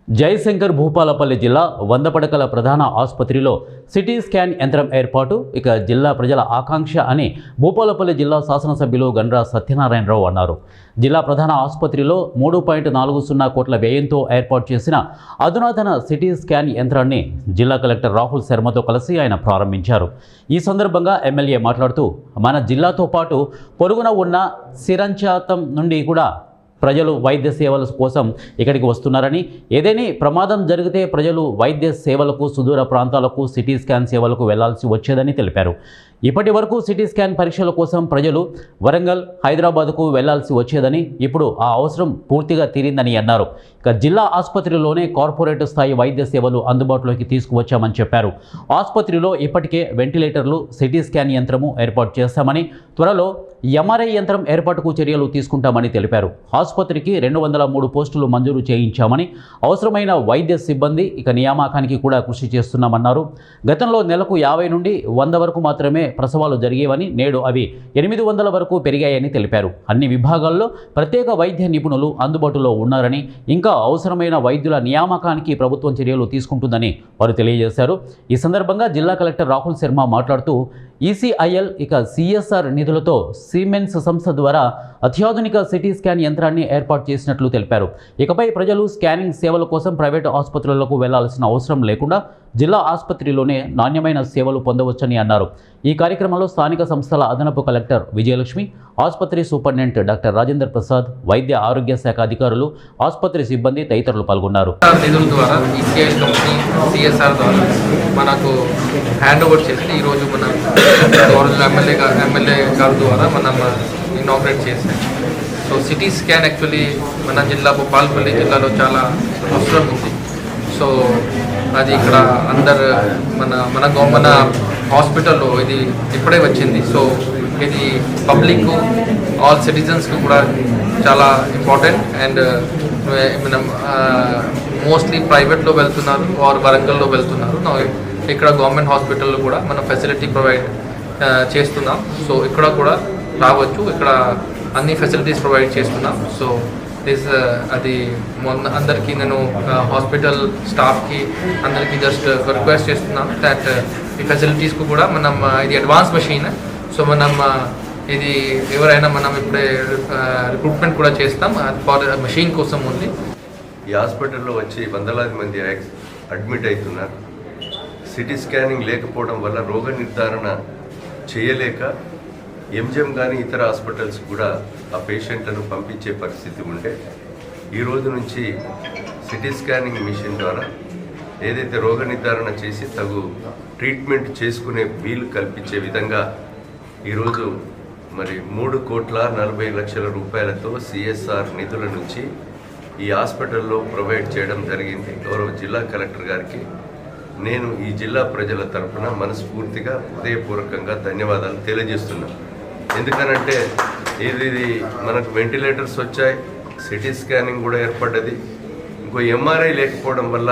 జయశంకర్ భూపాలపల్లి జిల్లా వందపడకల ప్రధాన ఆసుపత్రిలో సిటీ స్కాన్ యంత్రం ఏర్పాటు ఇక జిల్లా ప్రజల ఆకాంక్ష అని భూపాలపల్లి జిల్లా శాసనసభ్యులు గండ్ర సత్యనారాయణరావు అన్నారు. జిల్లా ప్రధాన ఆసుపత్రిలో 3.40 కోట్ల వ్యయంతో ఏర్పాటు చేసిన అధునాతన సిటీ స్కాన్ యంత్రాన్ని జిల్లా కలెక్టర్ రాహుల్ శర్మతో కలిసి ఆయన ప్రారంభించారు. ఈ సందర్భంగా ఎమ్మెల్యే మాట్లాడుతూ మన జిల్లాతో పాటు పొరుగున ఉన్న సిరంచాతం నుండి కూడా ప్రజలు వైద్య సేవల కోసం ఇక్కడికి వస్తున్నారని, ఏదైనా ప్రమాదం జరిగితే ప్రజలు వైద్య సేవలకు సుదూర ప్రాంతాలకు సిటీ స్కాన్ సేవలకు వెళ్లాల్సి వచ్చేదని తెలిపారు. ఇప్పటి వరకు సిటీ స్కాన్ పరీక్షల కోసం ప్రజలు వరంగల్, హైదరాబాద్కు వెళ్లాల్సి వచ్చేదని, ఇప్పుడు ఆ అవసరం పూర్తిగా తీరిందని అన్నారు. ఇక జిల్లా ఆసుపత్రిలోనే కార్పొరేట్ స్థాయి వైద్య సేవలు అందుబాటులోకి తీసుకువచ్చామని చెప్పారు. ఆసుపత్రిలో ఇప్పటికే వెంటిలేటర్లు, సిటీ స్కాన్ యంత్రము ఏర్పాటు చేస్తామని, త్వరలో ఎంఆర్ఐ యంత్రం ఏర్పాటుకు చర్యలు తీసుకుంటామని తెలిపారు. ఆసుపత్రికి 203 పోస్టులు మంజూరు చేయించామని, అవసరమైన వైద్య సిబ్బంది ఇక నియామకానికి కూడా కృషి చేస్తున్నామన్నారు. గతంలో నెలకు 50 నుండి 100 వరకు మాత్రమే ప్రసవాలు జరిగేవని, నేడు అవి 800 వరకు పెరిగాయని తెలిపారు. అన్ని విభాగాల్లో ప్రత్యేక వైద్య నిపుణులు అందుబాటులో ఉన్నారని, ఇంకా అవసరమైన వైద్యుల నియామకానికి ప్రభుత్వం చర్యలు తీసుకుంటుందని వారు తెలియజేశారు. ఈ సందర్భంగా జిల్లా కలెక్టర్ రాహుల్ శర్మ మాట్లాడుతూ ఈసీఐఎల్ ఇక సిఎస్ఆర్ నిధులతో సిమెన్స్ సంస్థ ద్వారా అత్యాధునిక సిటీ స్కాన్ యంత్రాన్ని ఏర్పాటు చేసినట్లు తెలిపారు. ఇకపై ప్రజలు స్కానింగ్ సేవల కోసం ప్రైవేటు ఆసుపత్రులకు వెళ్లాల్సిన అవసరం లేకుండా జిల్లా ఆసుపత్రిలోనే నాణ్యమైన సేవలు పొందవచ్చని అన్నారు. ఈ కార్యక్రమంలో స్థానిక సంస్థల అదనపు కలెక్టర్ విజయలక్ష్మి, ఆసుపత్రి సూపరింటెండెంట్ డాక్టర్ రాజేంద్ర ప్రసాద్, వైద్య ఆరోగ్య శాఖ అధికారులు, ఆసుపత్రి సిబ్బంది తదితరులు పాల్గొన్నారు. నిధుల ద్వారా ఈసీఐఎల్ కంపెనీ సిఎస్ఆర్ ద్వారా మనకు హ్యాండ్ ఓవర్ చేసి ఈరోజు మనం ఎమ్మెల్యే గారి ద్వారా మనం ఇనాగ్రేట్ చేసాం. సో సిటీ స్కాన్ యాక్చువల్లీ మన జిల్లా భూపాలపల్లి జిల్లాలో చాలా అవసరం ఉంది. సో అది ఇక్కడ మన హాస్పిటల్లో ఇది ఇప్పుడే వచ్చింది. సో ఇది పబ్లిక్ ఆల్ సిటిజన్స్కి కూడా చాలా ఇంపార్టెంట్. అండ్ మనం మోస్ట్లీ ప్రైవేట్లో వెళ్తున్నారు ఆర్ వరంగల్లో వెళ్తున్నారు. ఇక్కడ గవర్నమెంట్ హాస్పిటల్లో కూడా మనం ఫెసిలిటీ ప్రొవైడ్ చేస్తున్నాం. సో ఇక్కడ కూడా రావచ్చు, ఇక్కడ అన్ని ఫెసిలిటీస్ ప్రొవైడ్ చేస్తున్నాం. సో అది అందరికీ నేను హాస్పిటల్ స్టాఫ్కి అందరికీ జస్ట్ రిక్వెస్ట్ చేస్తున్నాను దట్ ఈ ఫెసిలిటీస్కు కూడా మనం ఇది అడ్వాన్స్ మెషిన్. సో మనం ఇది ఎవరైనా మనం ఇప్పుడే రిక్రూట్మెంట్ కూడా చేస్తాం ఫర్ మెషిన్ కోసం ఉంది. ఈ హాస్పిటల్లో వచ్చి వందలాది మంది అడ్మిట్ అవుతున్నారు. సిటీ స్కానింగ్ లేకపోవడం వల్ల రోగ నిర్ధారణ చేయలేక ఎంజిఎం కానీ ఇతర హాస్పిటల్స్ కూడా ఆ పేషెంట్లను పంపించే పరిస్థితి ఉండే. ఈ రోజు నుంచి సిటీ స్కానింగ్ మిషన్ ద్వారా ఏదైతే రోగ నిర్ధారణ చేసి తగు ట్రీట్మెంట్ చేసుకునే వీలు కల్పించే విధంగా ఈరోజు మరి 3,40,00,000 రూపాయలతో సిఎస్ఆర్ నిధుల నుంచి ఈ హాస్పిటల్లో ప్రొవైడ్ చేయడం జరిగింది. గౌరవ జిల్లా కలెక్టర్ గారికి నేను ఈ జిల్లా ప్రజల తరఫున మనస్ఫూర్తిగా హృదయపూర్వకంగా ధన్యవాదాలు తెలియజేస్తున్నాను. ఎందుకనంటే ఇది మనకు వెంటిలేటర్స్ వచ్చాయి, సిటీ స్కానింగ్ కూడా ఏర్పడ్డది. ఇంకో ఎంఆర్ఐ లేకపోవడం వల్ల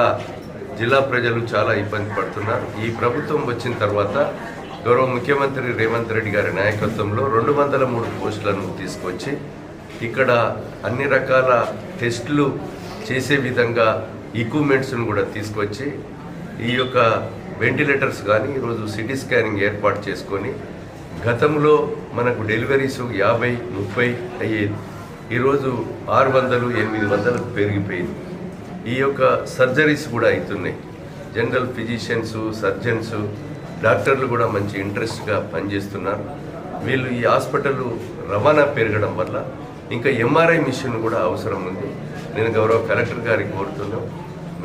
జిల్లా ప్రజలు చాలా ఇబ్బంది పడుతున్నారు. ఈ ప్రభుత్వం వచ్చిన తర్వాత గౌరవ ముఖ్యమంత్రి రేవంత్ రెడ్డి గారి నాయకత్వంలో 203 పోస్టులను తీసుకొచ్చి ఇక్కడ అన్ని రకాల టెస్టులు చేసే విధంగా ఎక్విప్మెంట్స్ను కూడా తీసుకొచ్చి ఈ యొక్క వెంటిలేటర్స్ కానీ ఈరోజు సిటీ స్కానింగ్ ఏర్పాటు చేసుకొని, గతంలో మనకు డెలివరీస్ 50-30 అయ్యేది, ఈరోజు 600-800 పెరిగిపోయింది. ఈ యొక్క సర్జరీస్ కూడా అవుతున్నాయి. జనరల్ ఫిజిషియన్స్, సర్జన్స్, డాక్టర్లు కూడా మంచి ఇంట్రెస్ట్గా పనిచేస్తున్నారు. వీళ్ళు ఈ హాస్పిటల్ రవాణా పెరగడం వల్ల ఇంకా ఎంఆర్ఐ మిషన్ కూడా అవసరం ఉంది. నేను గౌరవ కలెక్టర్ గారికి కోరుతున్నాను,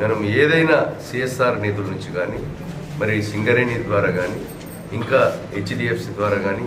మనం ఏదైనా సిఎస్ఆర్ నిధుల నుంచి కానీ, మరి సింగరేణి ద్వారా కానీ, ఇంకా హెచ్డిఎఫ్సి ద్వారా కానీ